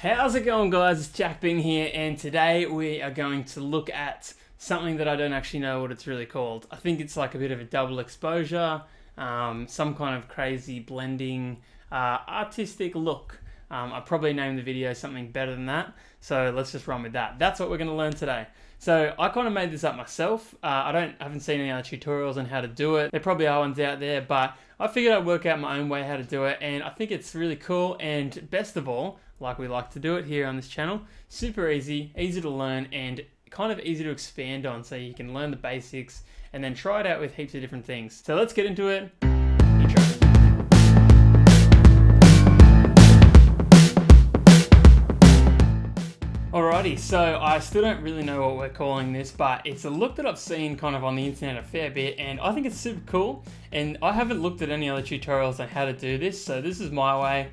How's it going, guys? It's Jack Bing here, and today we are going to look at something that I don't actually know what it's really called. I think it's like a bit of a double exposure, some kind of crazy blending, artistic look. I probably named the video something better than that, so let's just run with that. That's what we're going to learn today. So I kind of made this up myself. I haven't seen any other tutorials on how to do it. There probably are ones out there, but I figured I'd work out my own way how to do it, and I think it's really cool, and best of all, like we like to do it here on this channel, super easy to learn, and kind of easy to expand on, so you can learn the basics and then try it out with heaps of different things. So let's get into it. Intro. Alrighty, so I still don't really know what we're calling this, but it's a look that I've seen kind of on the internet a fair bit, and I think it's super cool, and I haven't looked at any other tutorials on how to do this, so this is my way.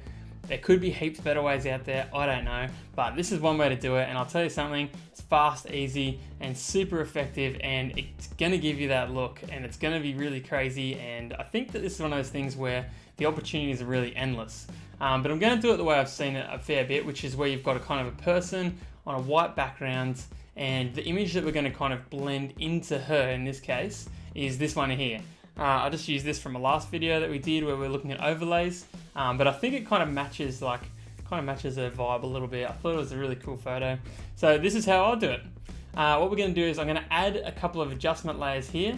There could be heaps better ways out there, I don't know, but this is one way to do it, and I'll tell you something, it's fast, easy, and super effective, and it's gonna give you that look, and it's gonna be really crazy, and I think that this is one of those things where the opportunities are really endless. But I'm gonna do it the way I've seen it a fair bit, which is where you've got a kind of a person on a white background, and the image that we're gonna kind of blend into her in this case is this one here. I just used this from a last video that we did where we're looking at overlays, but I think it kind of matches her vibe a little bit. I thought it was a really cool photo. So this is how I'll do it. What we're gonna do is I'm gonna add a couple of adjustment layers here.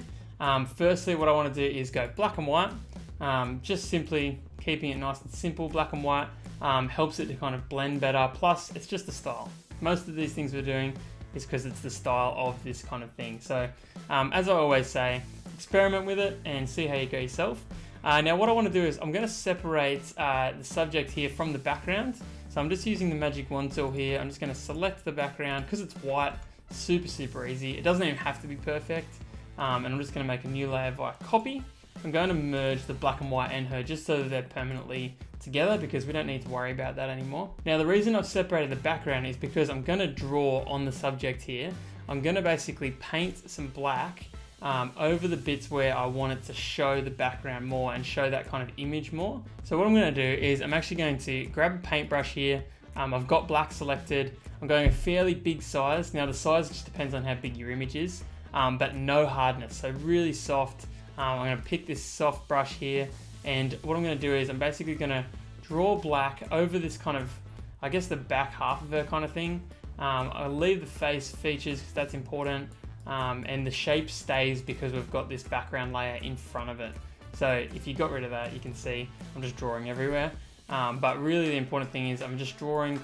Firstly, what I wanna do is go black and white, just simply keeping it nice and simple. Black and white helps it to kind of blend better, plus it's just the style. Most of these things we're doing is because it's the style of this kind of thing. So as I always say, experiment with it and see how you go yourself. Now what I want to do is I'm going to separate the subject here from the background. So I'm just using the magic wand tool here. I'm just going to select the background because it's white, super easy. It doesn't even have to be perfect. And I'm just going to make a new layer via copy. I'm going to merge the black and white and her just so that they're permanently together because we don't need to worry about that anymore. Now the reason I've separated the background is because I'm going to draw on the subject here. I'm going to basically paint some black over the bits where I want it to show the background more and show that kind of image more. So what I'm going to do is I'm actually going to grab a paintbrush here. I've got black selected. I'm going a fairly big size. Now the size just depends on how big your image is, but no hardness, so really soft. I'm going to pick this soft brush here, and what I'm going to do is I'm basically going to draw black over this kind of, I guess, the back half of her kind of thing. I'll leave the face features because that's important, and the shape stays because we've got this background layer in front of it. So if you got rid of that, you can see I'm just drawing everywhere. But really the important thing is I'm just drawing I'm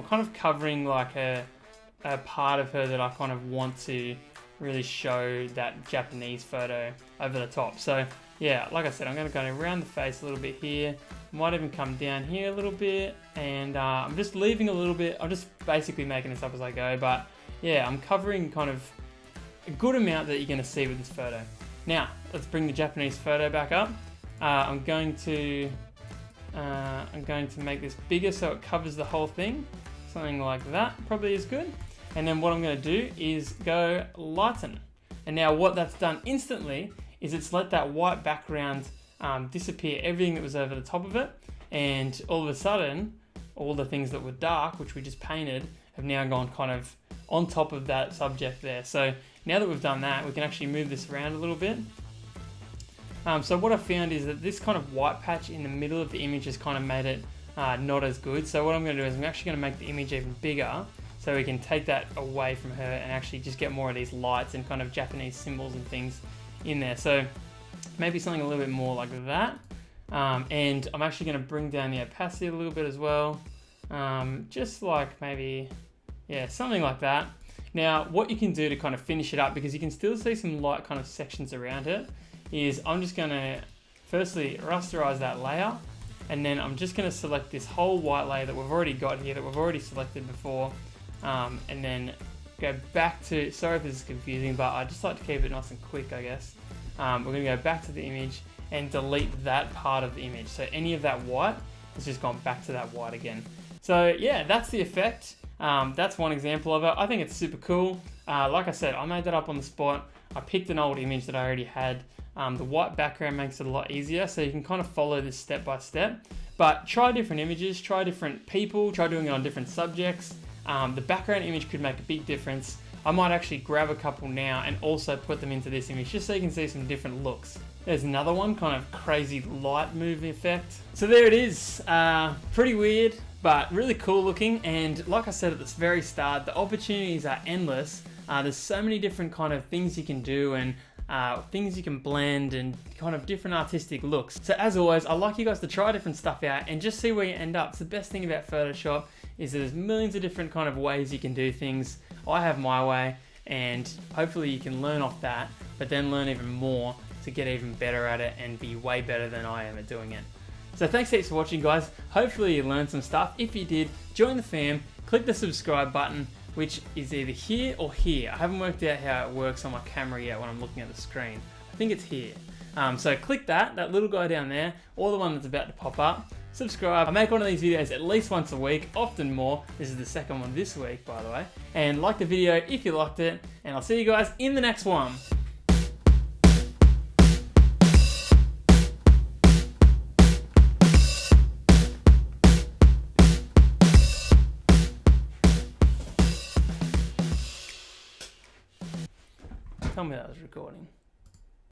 kind of covering like a part of her that I kind of want to really show that Japanese photo over the top. So yeah, like I said, I'm going to go around the face a little bit here, might even come down here a little bit, and I'm just leaving a little bit. I'm just basically making this up as I go, but yeah, I'm covering kind of a good amount that you're going to see with this photo. Now let's bring the Japanese photo back up. I'm going to make this bigger so it covers the whole thing. Something like that probably is good. And then what I'm going to do is go lighten. And now what that's done instantly is it's let that white background disappear, everything that was over the top of it. And all of a sudden, all the things that were dark, which we just painted, have now gone kind of on top of that subject there. So now that we've done that, we can actually move this around a little bit. So what I found is that this kind of white patch in the middle of the image has kind of made it not as good. So what I'm going to do is I'm actually going to make the image even bigger, so we can take that away from her and actually just get more of these lights and kind of Japanese symbols and things in there. So maybe something a little bit more like that. And I'm actually going to bring down the opacity a little bit as well. Just like maybe, yeah, something like that. Now, what you can do to kind of finish it up, because you can still see some light kind of sections around it, is I'm just going to firstly rasterize that layer. And then I'm just going to select this whole white layer that we've already got here, that we've already selected before. And then go back to, sorry if this is confusing, but I just like to keep it nice and quick, I guess. We're going to go back to the image and delete that part of the image. So any of that white has just gone back to that white again. So yeah, that's the effect. That's one example of it. I think it's super cool. Like I said, I made that up on the spot. I picked an old image that I already had. The white background makes it a lot easier, so you can kind of follow this step by step. But try different images, try different people, try doing it on different subjects. The background image could make a big difference. I might actually grab a couple now and also put them into this image just so you can see some different looks. There's another one, kind of crazy light movie effect. So there it is. Pretty weird, but really cool looking. And like I said at the very start, the opportunities are endless. There's so many different kind of things you can do and things you can blend and kind of different artistic looks. So as always, I'd like you guys to try different stuff out and just see where you end up. It's the best thing about Photoshop is that there's millions of different kind of ways you can do things. I have my way, and hopefully you can learn off that, but then learn even more to get even better at it and be way better than I am at doing it. So thanks heaps for watching, guys. Hopefully you learned some stuff. If you did, join the fam, click the subscribe button, which is either here or here. I haven't worked out how it works on my camera yet when I'm looking at the screen. I think it's here. So click that little guy down there, or the one that's about to pop up. Subscribe. I make one of these videos at least once a week, often more. This is the second one this week, by the way. And like the video if you liked it, and I'll see you guys in the next one. Tell me that was recording.